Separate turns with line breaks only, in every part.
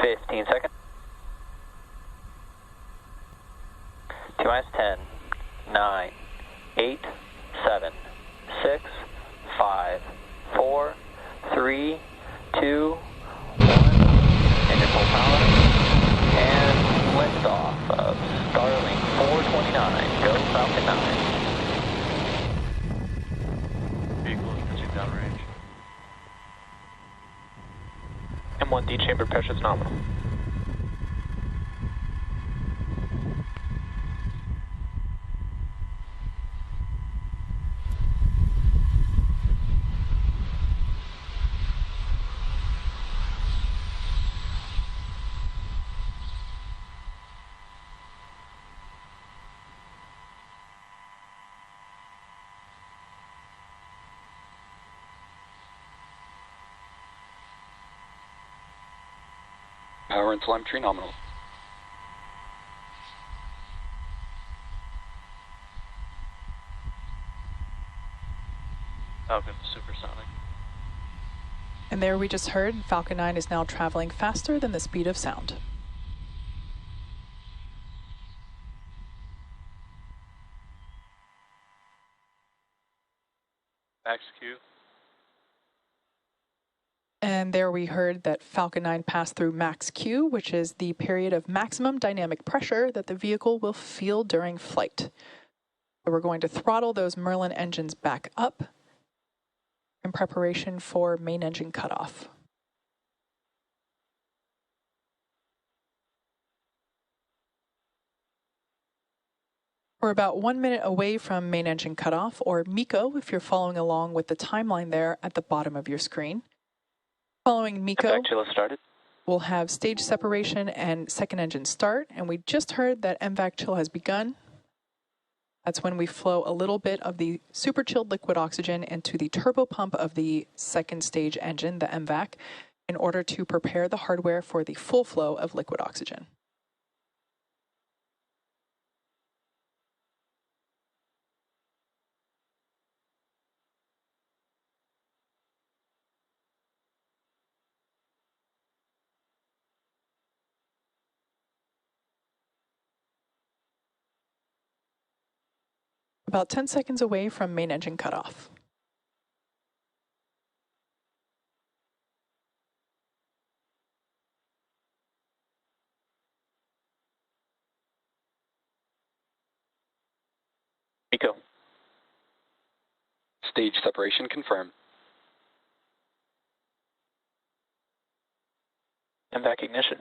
15 seconds. T-minus 10, 9, 8, 7, 6, 5, 4, 3, 2, 1. Engine full power. And lift off of Starlink 429. Go Falcon 9.
Vehicle is pitching downrange.
M1D chamber pressure is nominal.
Power and telemetry nominal.
Falcon supersonic.
And there we just heard Falcon 9 is now traveling faster than the speed of sound.
Max Q.
And there we heard that Falcon 9 passed through max Q, which is the period of maximum dynamic pressure that the vehicle will feel during flight. So we're going to throttle those Merlin engines back up in preparation for main engine cutoff. We're about 1 minute away from main engine cutoff, or MECO, if you're following along with the timeline there at the bottom of your screen. Following MECO, we'll have stage separation and second engine start, and we just heard that MVAC chill has begun. That's when we flow a little bit of the super chilled liquid oxygen into the turbo pump of the second stage engine, the MVAC, in order to prepare the hardware for the full flow of liquid oxygen. About 10 seconds away from main engine cutoff.
MECO.
Stage separation confirmed.
MVAC ignition.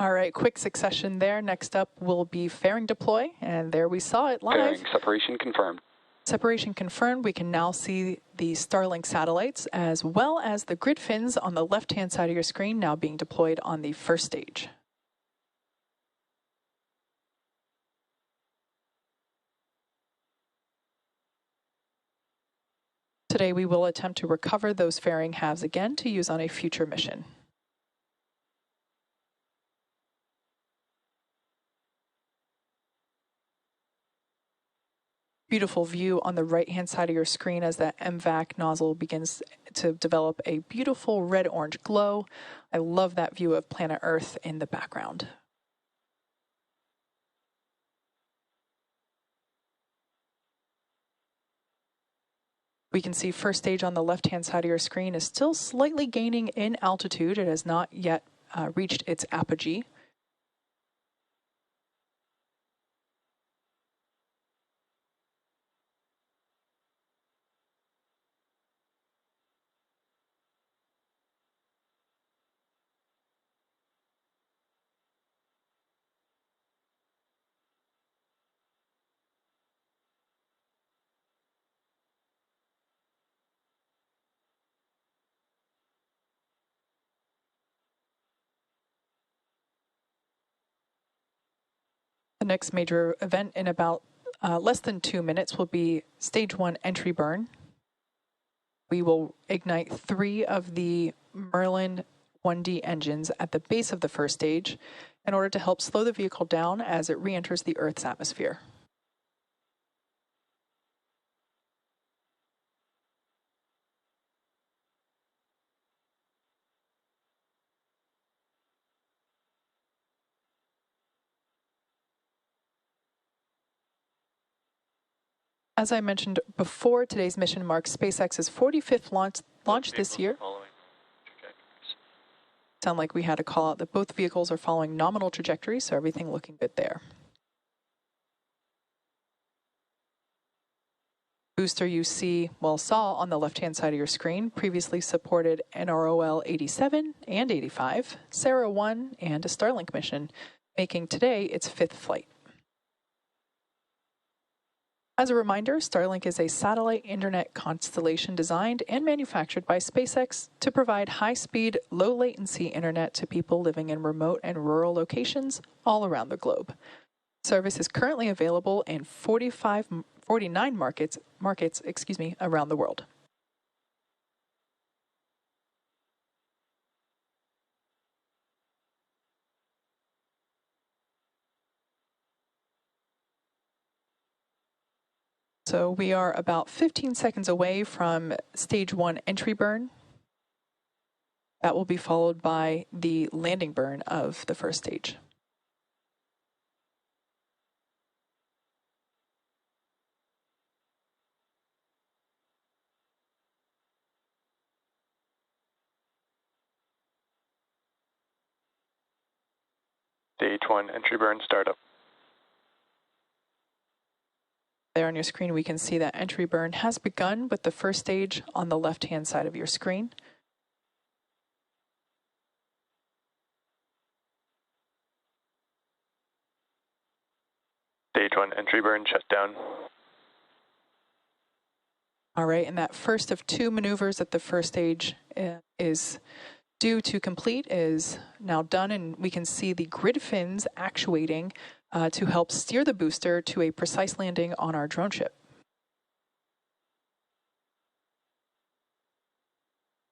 All right, quick succession there. Next up will be fairing deploy, and there we saw it live.
Fairing separation confirmed.
Separation confirmed. We can now see the Starlink satellites as well as the grid fins on the left-hand side of your screen now being deployed on the first stage. Today we will attempt to recover those fairing halves again to use on a future mission. Beautiful view on the right-hand side of your screen as that MVAC nozzle begins to develop a beautiful red-orange glow. I love that view of planet Earth in the background. We can see first stage on the left-hand side of your screen is still slightly gaining in altitude. It has not yet reached its apogee. The next major event in about less than 2 minutes will be stage 1 entry burn. We will ignite 3 of the Merlin 1D engines at the base of the first stage in order to help slow the vehicle down as it re-enters the Earth's atmosphere. As I mentioned before, today's mission marks SpaceX's 45th launch this year. Sound like we had a call out that both vehicles are following nominal trajectories, so everything looking good there. Booster you saw on the left-hand side of your screen previously supported NROL 87 and 85, Sarah 1, and a Starlink mission, making today its 5th flight. As a reminder, Starlink is a satellite internet constellation designed and manufactured by SpaceX to provide high-speed, low-latency internet to people living in remote and rural locations all around the globe. Service is currently available in 49 markets around the world. So we are about 15 seconds away from stage 1 entry burn. That will be followed by the landing burn of the first stage.
Stage 1 entry burn startup.
There on your screen, we can see that entry burn has begun with the first stage on the left-hand side of your screen.
Stage 1 entry burn shut down.
All right, and that first of 2 maneuvers that the first stage is due to complete is now done, and we can see the grid fins actuating to help steer the booster to a precise landing on our drone ship.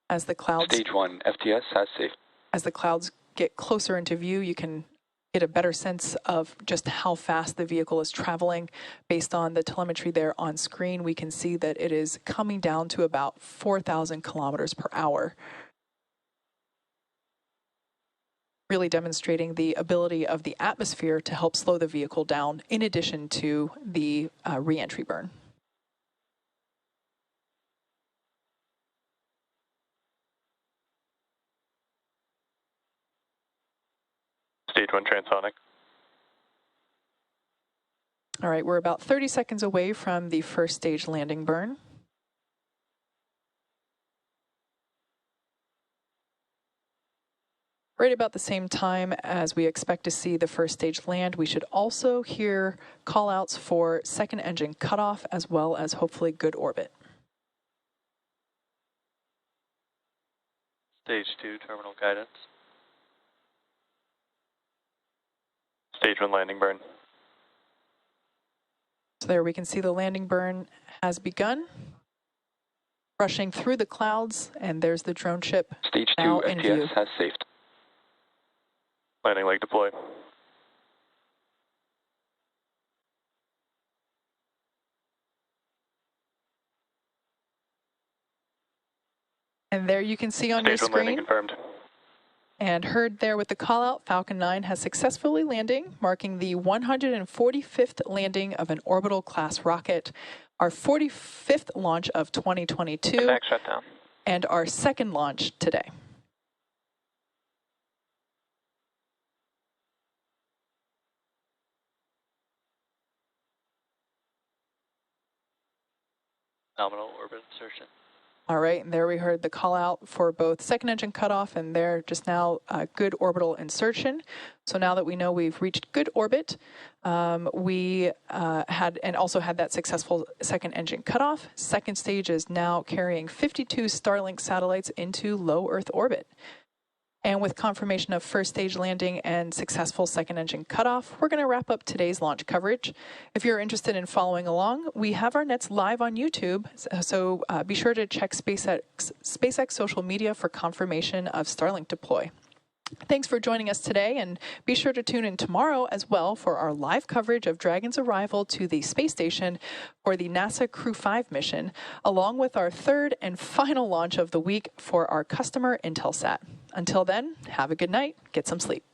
As the clouds...
Stage 1, FTS has safe.
As the clouds get closer into view, you can get a better sense of just how fast the vehicle is traveling. Based on the telemetry there on screen, we can see that it is coming down to about 4,000 kilometers per hour. Really demonstrating the ability of the atmosphere to help slow the vehicle down in addition to the re-entry burn.
Stage 1 transonic.
All right, we're about 30 seconds away from the first stage landing burn. Right about the same time as we expect to see the first stage land, we should also hear call-outs for second engine cutoff as well as hopefully good orbit.
Stage 2 terminal guidance.
Stage 1 landing burn.
So there we can see the landing burn has begun. Rushing through the clouds, and there's the drone ship.
Stage 2
now in view.
FTS has safed.
Landing leg deploy.
And there you can see on your
Stage 1 landing
screen
confirmed.
and heard there with the call out, Falcon 9 has successfully landing, marking the 145th landing of an orbital class rocket, our 45th launch of 2022,
Back shutdown.
and our second launch today.
Nominal orbit insertion.
All right, and there we heard the call out for both second engine cutoff and there just now good orbital insertion. So now that we know we've reached good orbit, we also had that successful second engine cutoff. Second stage is now carrying 52 Starlink satellites into low Earth orbit. And with confirmation of first stage landing and successful second engine cutoff, we're going to wrap up today's launch coverage. If you're interested in following along, we have our nets live on YouTube, so be sure to check SpaceX social media for confirmation of Starlink deploy. Thanks for joining us today, and be sure to tune in tomorrow as well for our live coverage of Dragon's arrival to the space station for the NASA Crew 5 mission, along with our third and final launch of the week for our customer Intelsat. Until then, have a good night, get some sleep.